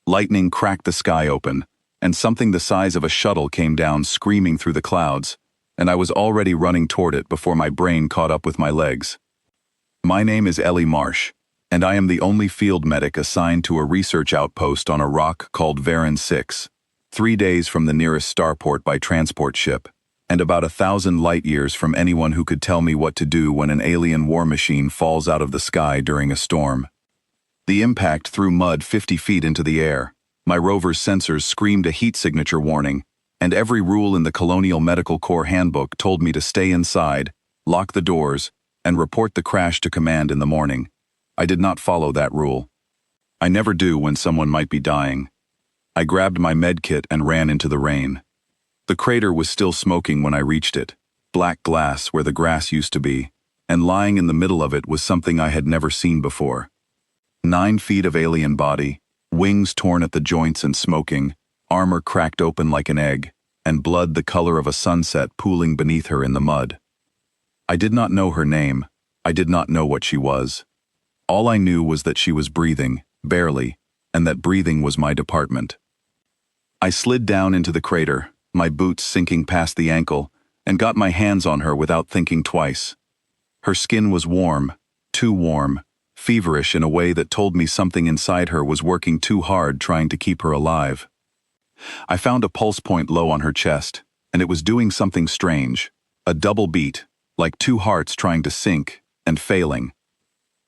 Lightning cracked the sky open, and something the size of a shuttle came down screaming through the clouds, and I was already running toward it before my brain caught up with my legs. My name is Ellie Marsh, and I am the only field medic assigned to a research outpost on a rock called Varan 6, 3 days from the nearest starport by transport ship, and about 1,000 light-years from anyone who could tell me what to do when an alien war machine falls out of the sky during a storm. The impact threw mud 50 feet into the air. My rover's sensors screamed a heat signature warning, and every rule in the Colonial Medical Corps handbook told me to stay inside, lock the doors, and report the crash to command in the morning. I did not follow that rule. I never do when someone might be dying. I grabbed my med kit and ran into the rain. The crater was still smoking when I reached it, black glass where the grass used to be, and lying in the middle of it was something I had never seen before. 9 feet of alien body, wings torn at the joints and smoking, armor cracked open like an egg, and blood the color of a sunset pooling beneath her in the mud. I did not know her name. I did not know what she was. All I knew was that she was breathing, barely, and that breathing was my department. I slid down into the crater, my boots sinking past the ankle, and got my hands on her without thinking twice. Her skin was warm, too warm, feverish in a way that told me something inside her was working too hard trying to keep her alive. I found a pulse point low on her chest, and it was doing something strange, a double beat, like 2 hearts trying to sync and failing.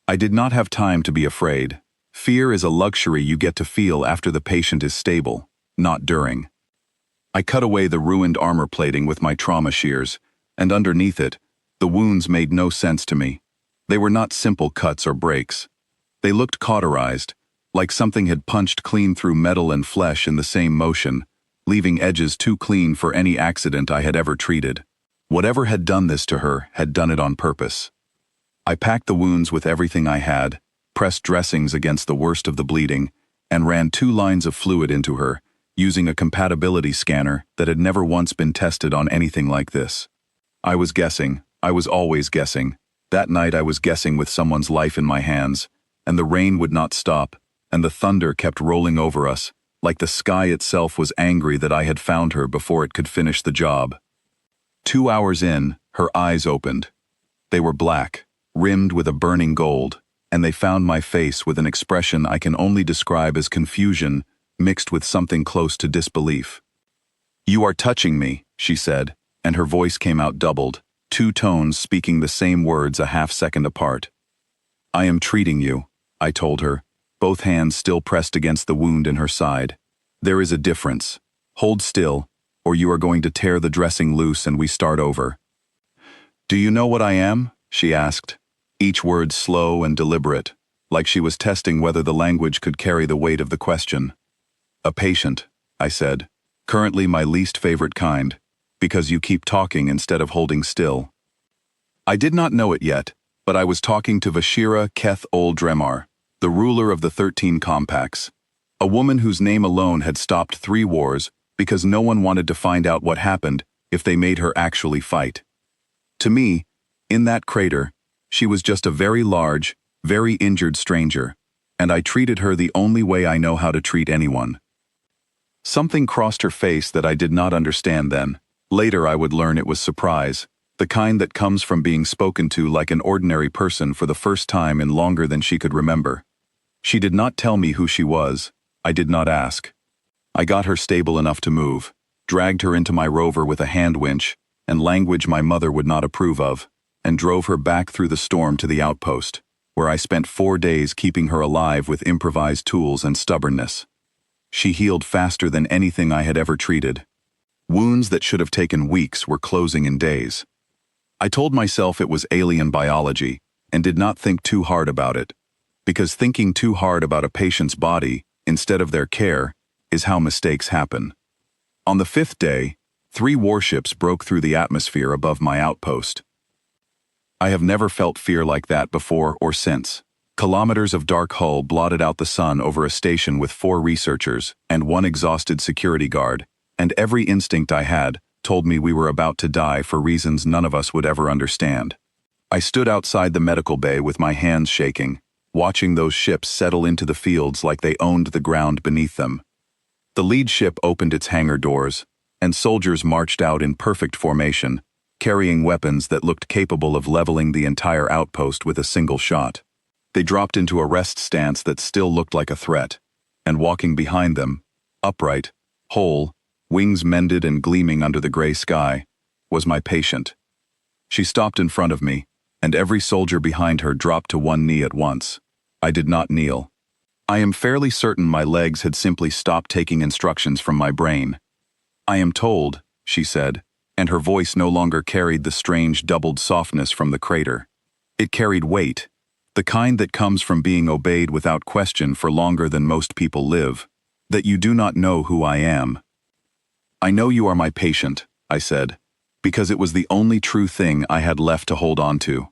I did not have time to be afraid. Fear is a luxury you get to feel after the patient is stable, not during. I cut away the ruined armor plating with my trauma shears, and underneath it, the wounds made no sense to me. They were not simple cuts or breaks. They looked cauterized, like something had punched clean through metal and flesh in the same motion, leaving edges too clean for any accident I had ever treated. Whatever had done this to her had done it on purpose. I packed the wounds with everything I had, pressed dressings against the worst of the bleeding, and ran 2 lines of fluid into her, using a compatibility scanner that had never once been tested on anything like this. I was guessing. I was always guessing. That night I was guessing with someone's life in my hands, and the rain would not stop, and the thunder kept rolling over us, like the sky itself was angry that I had found her before it could finish the job. 2 hours in, her eyes opened. They were black, rimmed with a burning gold, and they found my face with an expression I can only describe as confusion mixed with something close to disbelief. "You are touching me," she said, and her voice came out doubled, 2 tones speaking the same words a half-second apart. "I am treating you," I told her, both hands still pressed against the wound in her side. "There is a difference. Hold still, or you are going to tear the dressing loose and we start over." "Do you know what I am?" she asked, each word slow and deliberate, like she was testing whether the language could carry the weight of the question. "A patient," I said, "currently my least favorite kind, because you keep talking instead of holding still." I did not know it yet, but I was talking to Vashira Keth Ol Dremar, the ruler of the 13 Compacts, a woman whose name alone had stopped 3 wars because no one wanted to find out what happened if they made her actually fight. To me, in that crater, she was just a very large, very injured stranger, and I treated her the only way I know how to treat anyone. Something crossed her face that I did not understand then. Later I would learn it was surprise, the kind that comes from being spoken to like an ordinary person for the first time in longer than she could remember. She did not tell me who she was. I did not ask. I got her stable enough to move, dragged her into my rover with a hand winch, and language my mother would not approve of, and drove her back through the storm to the outpost, where I spent 4 days keeping her alive with improvised tools and stubbornness. She healed faster than anything I had ever treated. Wounds that should have taken weeks were closing in days. I told myself it was alien biology, and did not think too hard about it, because thinking too hard about a patient's body, instead of their care, is how mistakes happen. On the 5th day, 3 warships broke through the atmosphere above my outpost. I have never felt fear like that before or since. Kilometers of dark hull blotted out the sun over a station with 4 researchers and 1 exhausted security guard, and every instinct I had told me we were about to die for reasons none of us would ever understand. I stood outside the medical bay with my hands shaking, watching those ships settle into the fields like they owned the ground beneath them. The lead ship opened its hangar doors, and soldiers marched out in perfect formation, carrying weapons that looked capable of leveling the entire outpost with a single shot. They dropped into a rest stance that still looked like a threat, and walking behind them, upright, whole, wings mended and gleaming under the gray sky, was my patient. She stopped in front of me, and every soldier behind her dropped to one knee at once. I did not kneel. I am fairly certain my legs had simply stopped taking instructions from my brain. "I am told," she said, and her voice no longer carried the strange doubled softness from the crater. It carried weight, the kind that comes from being obeyed without question for longer than most people live, "that you do not know who I am." "I know you are my patient," I said, because it was the only true thing I had left to hold on to.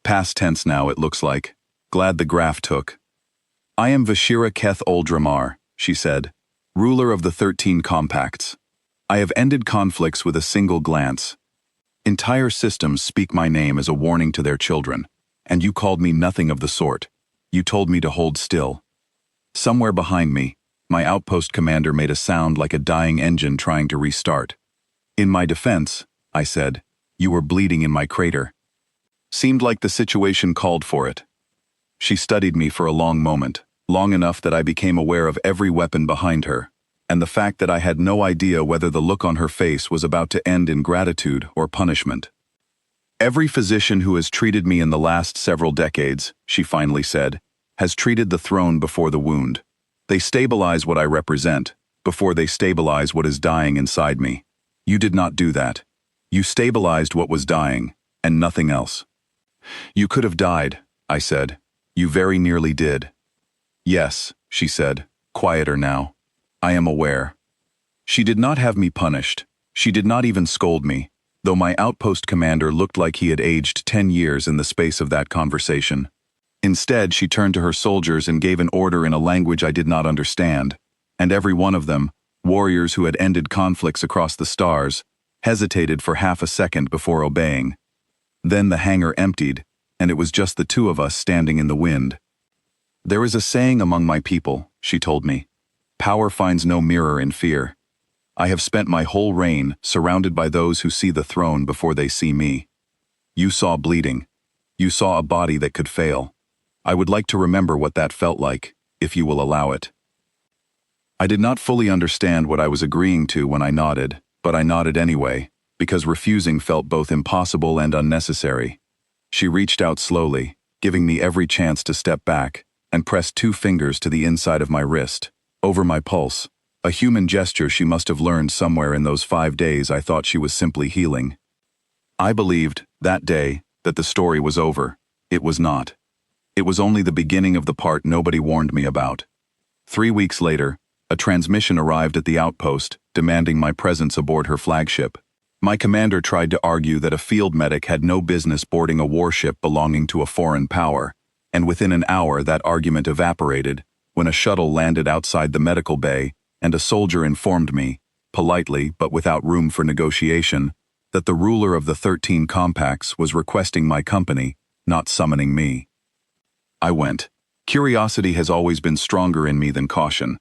Past tense now, it looks like. Glad the graph took. "I am Vashira Keth Oldramar," she said, "ruler of the 13 compacts. I have ended conflicts with a single glance. Entire systems speak my name as a warning to their children, and you called me nothing of the sort. You told me to hold still." Somewhere behind me, my outpost commander made a sound like a dying engine trying to restart. "In my defense," I said, "you were bleeding in my crater." Seemed like the situation called for it. She studied me for a long moment, long enough that I became aware of every weapon behind her, and the fact that I had no idea whether the look on her face was about to end in gratitude or punishment. "Every physician who has treated me in the last several decades," she finally said, "has treated the throne before the wound. They stabilize what I represent, before they stabilize what is dying inside me. You did not do that. You stabilized what was dying, and nothing else." "You could have died," I said. "You very nearly did." "Yes," she said, quieter now. "I am aware." She did not have me punished. She did not even scold me, though my outpost commander looked like he had aged 10 years in the space of that conversation. Instead, she turned to her soldiers and gave an order in a language I did not understand, and every one of them, warriors who had ended conflicts across the stars, hesitated for half a second before obeying. Then the hangar emptied, and it was just the two of us standing in the wind. "There is a saying among my people," she told me. "Power finds no mirror in fear. I have spent my whole reign surrounded by those who see the throne before they see me. You saw bleeding. You saw a body that could fail. I would like to remember what that felt like, if you will allow it." I did not fully understand what I was agreeing to when I nodded, but I nodded anyway, because refusing felt both impossible and unnecessary. She reached out slowly, giving me every chance to step back, and pressed 2 fingers to the inside of my wrist, over my pulse, a human gesture she must have learned somewhere in those 5 days I thought she was simply healing. I believed, that day, that the story was over. It was not. It was only the beginning of the part nobody warned me about. 3 weeks later, a transmission arrived at the outpost, demanding my presence aboard her flagship. My commander tried to argue that a field medic had no business boarding a warship belonging to a foreign power, and within an hour that argument evaporated when a shuttle landed outside the medical bay and a soldier informed me, politely but without room for negotiation, that the ruler of the 13 compacts was requesting my company, not summoning me. I went. Curiosity has always been stronger in me than caution.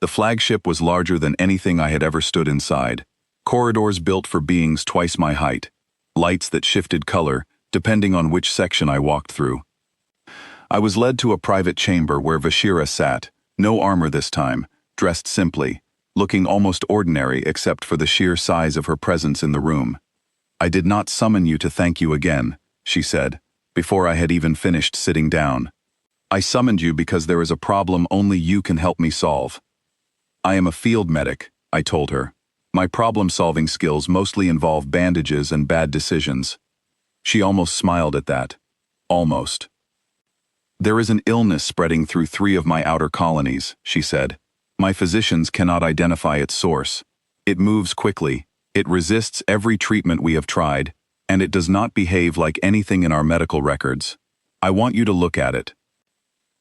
The flagship was larger than anything I had ever stood inside. Corridors built for beings twice my height. Lights that shifted color, depending on which section I walked through. I was led to a private chamber where Vashira sat, no armor this time, dressed simply, looking almost ordinary except for the sheer size of her presence in the room. "I did not summon you to thank you again," she said, before I had even finished sitting down. "I summoned you because there is a problem only you can help me solve." "I am a field medic," I told her. "My problem-solving skills mostly involve bandages and bad decisions." She almost smiled at that. Almost. "There is an illness spreading through 3 of my outer colonies," she said. "My physicians cannot identify its source. It moves quickly, it resists every treatment we have tried, and it does not behave like anything in our medical records. I want you to look at it."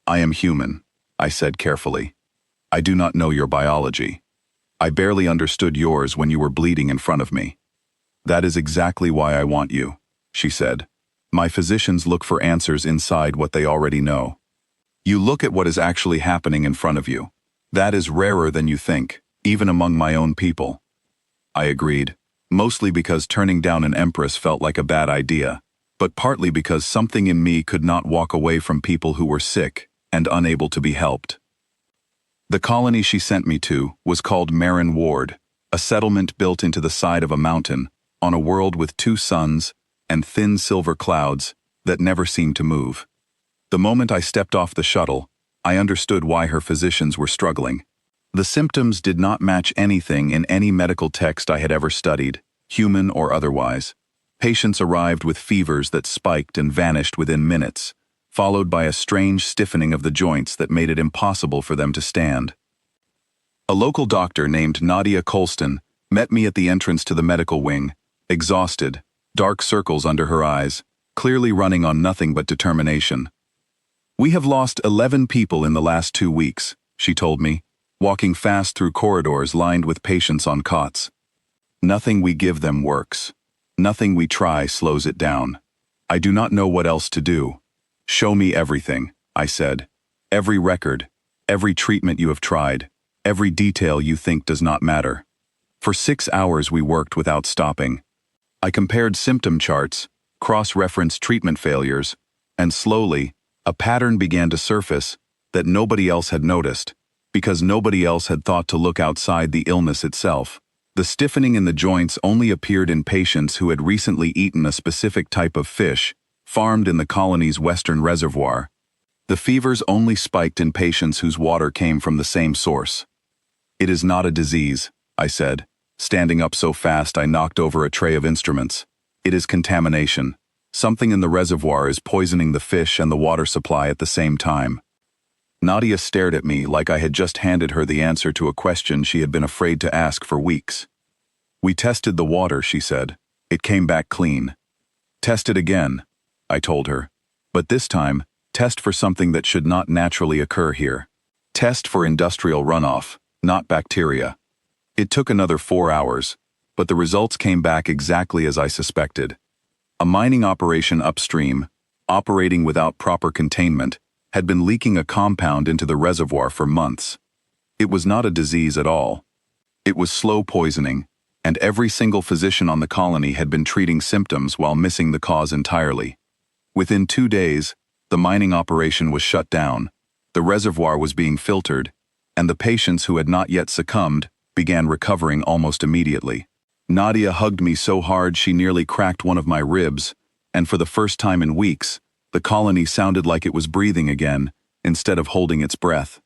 "I am human," I said carefully. "I do not know your biology. I barely understood yours when you were bleeding in front of me." "That is exactly why I want you," she said. "My physicians look for answers inside what they already know. You look at what is actually happening in front of you. That is rarer than you think, even among my own people. I agreed, mostly because turning down an Empress felt like a bad idea, but partly because something in me could not walk away from people who were sick and unable to be helped. The colony she sent me to was called Marin Ward, a settlement built into the side of a mountain, on a world with 2 suns and thin silver clouds that never seemed to move. The moment I stepped off the shuttle, I understood why her physicians were struggling. The symptoms did not match anything in any medical text I had ever studied, human or otherwise. Patients arrived with fevers that spiked and vanished within minutes, followed by a strange stiffening of the joints that made it impossible for them to stand. A local doctor named Nadia Colston met me at the entrance to the medical wing, exhausted, dark circles under her eyes, clearly running on nothing but determination. "We have lost 11 people in the last 2 weeks," she told me, walking fast through corridors lined with patients on cots. "Nothing we give them works. Nothing we try slows it down. I do not know what else to do. Show me everything," I said. "Every record, every treatment you have tried, every detail you think does not matter." For 6 hours we worked without stopping. I compared symptom charts, cross-referenced treatment failures, and slowly, a pattern began to surface that nobody else had noticed, because nobody else had thought to look outside the illness itself. The stiffening in the joints only appeared in patients who had recently eaten a specific type of fish, farmed in the colony's western reservoir. The fevers only spiked in patients whose water came from the same source. "It is not a disease," I said, standing up so fast I knocked over a tray of instruments. "It is contamination. Something in the reservoir is poisoning the fish and the water supply at the same time." Nadia stared at me like I had just handed her the answer to a question she had been afraid to ask for weeks. "We tested the water," she said. "It came back clean." "Test it again," I told her. "But this time, test for something that should not naturally occur here. Test for industrial runoff, not bacteria." It took another 4 hours, but the results came back exactly as I suspected. A mining operation upstream, operating without proper containment, had been leaking a compound into the reservoir for months. It was not a disease at all. It was slow poisoning, and every single physician on the colony had been treating symptoms while missing the cause entirely. Within 2 days, the mining operation was shut down, the reservoir was being filtered, and the patients who had not yet succumbed began recovering almost immediately. Nadia hugged me so hard she nearly cracked one of my ribs, and for the first time in weeks, the colony sounded like it was breathing again, instead of holding its breath.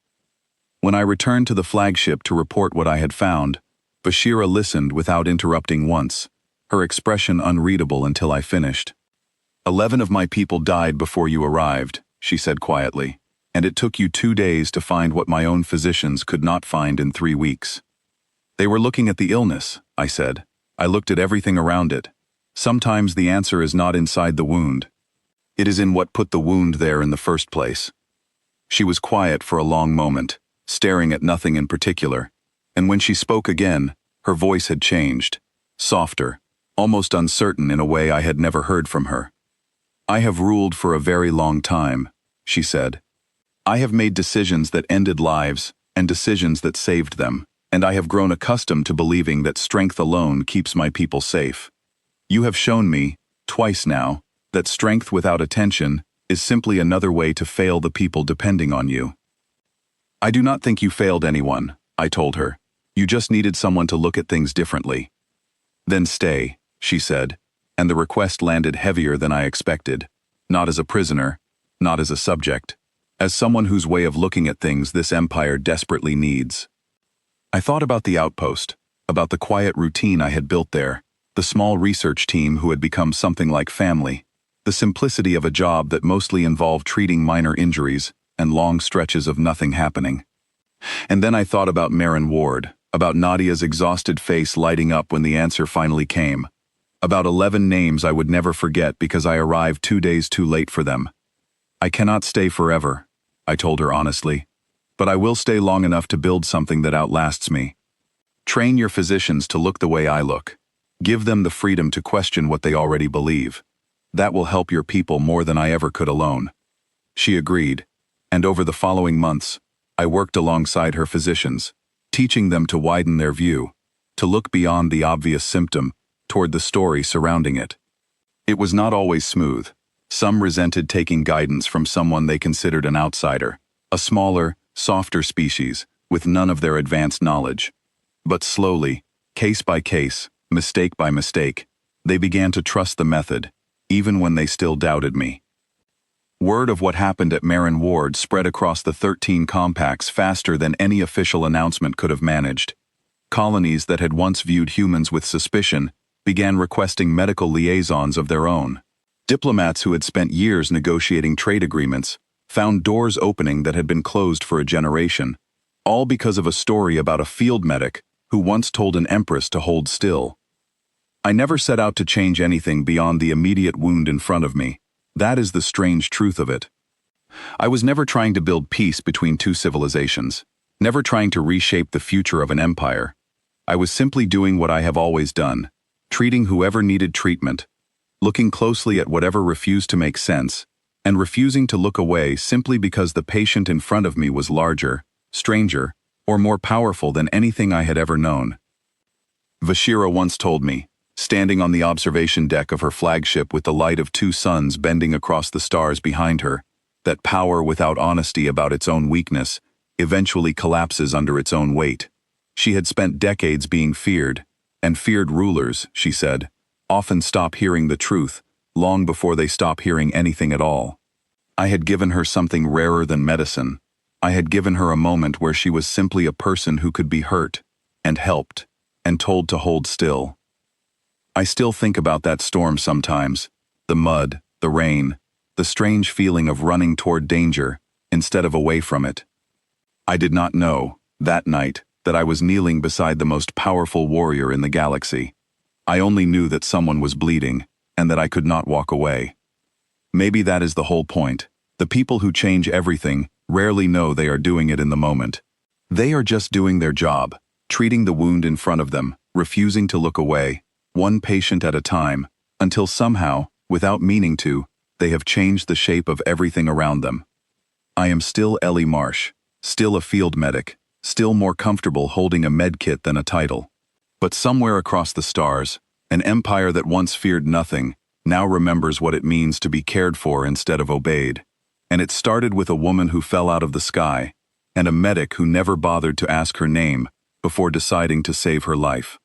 When I returned to the flagship to report what I had found, Bashira listened without interrupting once, her expression unreadable until I finished. "11 of my people died before you arrived," she said quietly, "and it took you 2 days to find what my own physicians could not find in 3 weeks. "They were looking at the illness," I said. "I looked at everything around it. Sometimes the answer is not inside the wound. It is in what put the wound there in the first place." She was quiet for a long moment, staring at nothing in particular, and when she spoke again, her voice had changed, softer, almost uncertain in a way I had never heard from her. "I have ruled for a very long time," she said. "I have made decisions that ended lives and decisions that saved them, and I have grown accustomed to believing that strength alone keeps my people safe. You have shown me, twice now, that strength without attention is simply another way to fail the people depending on you." "I do not think you failed anyone," I told her. "You just needed someone to look at things differently." "Then stay," she said, and the request landed heavier than I expected, not as a prisoner, not as a subject, as someone whose way of looking at things this empire desperately needs. I thought about the outpost, about the quiet routine I had built there, the small research team who had become something like family, the simplicity of a job that mostly involved treating minor injuries and long stretches of nothing happening. And then I thought about Marin Ward, about Nadia's exhausted face lighting up when the answer finally came, about 11 names I would never forget because I arrived 2 days too late for them. "I cannot stay forever," I told her honestly, "but I will stay long enough to build something that outlasts me. Train your physicians to look the way I look. Give them the freedom to question what they already believe. That will help your people more than I ever could alone." She agreed, And over the following months, I worked alongside her physicians, teaching them to widen their view, to look beyond the obvious symptom, toward the story surrounding it. It was not always smooth. Some resented taking guidance from someone they considered an outsider, a smaller, softer species, with none of their advanced knowledge. But slowly, case by case, mistake by mistake, they began to trust the method, even when they still doubted me. Word of what happened at Marin Ward spread across the 13 compacts faster than any official announcement could have managed. Colonies that had once viewed humans with suspicion began requesting medical liaisons of their own. Diplomats who had spent years negotiating trade agreements found doors opening that had been closed for a generation, all because of a story about a field medic who once told an empress to hold still. I never set out to change anything beyond the immediate wound in front of me. That is the strange truth of it. I was never trying to build peace between two civilizations, never trying to reshape the future of an empire. I was simply doing what I have always done, treating whoever needed treatment, looking closely at whatever refused to make sense, and refusing to look away simply because the patient in front of me was larger, stranger, or more powerful than anything I had ever known. Vashira once told me, standing on the observation deck of her flagship with the light of two suns bending across the stars behind her, that power without honesty about its own weakness eventually collapses under its own weight. She had spent decades being feared, and feared rulers, she said, often stop hearing the truth long before they stop hearing anything at all. I had given her something rarer than medicine. I had given her a moment where she was simply a person who could be hurt, and helped, and told to hold still. I still think about that storm sometimes, the mud, the rain, the strange feeling of running toward danger instead of away from it. I did not know, that night, that I was kneeling beside the most powerful warrior in the galaxy. I only knew that someone was bleeding, and that I could not walk away. Maybe that is the whole point. The people who change everything rarely know they are doing it in the moment. They are just doing their job, treating the wound in front of them, refusing to look away, one patient at a time, until somehow, without meaning to, they have changed the shape of everything around them. I am still Ellie Marsh, still a field medic, still more comfortable holding a medkit than a title. But somewhere across the stars, an empire that once feared nothing, now remembers what it means to be cared for instead of obeyed. And it started with a woman who fell out of the sky, and a medic who never bothered to ask her name before deciding to save her life.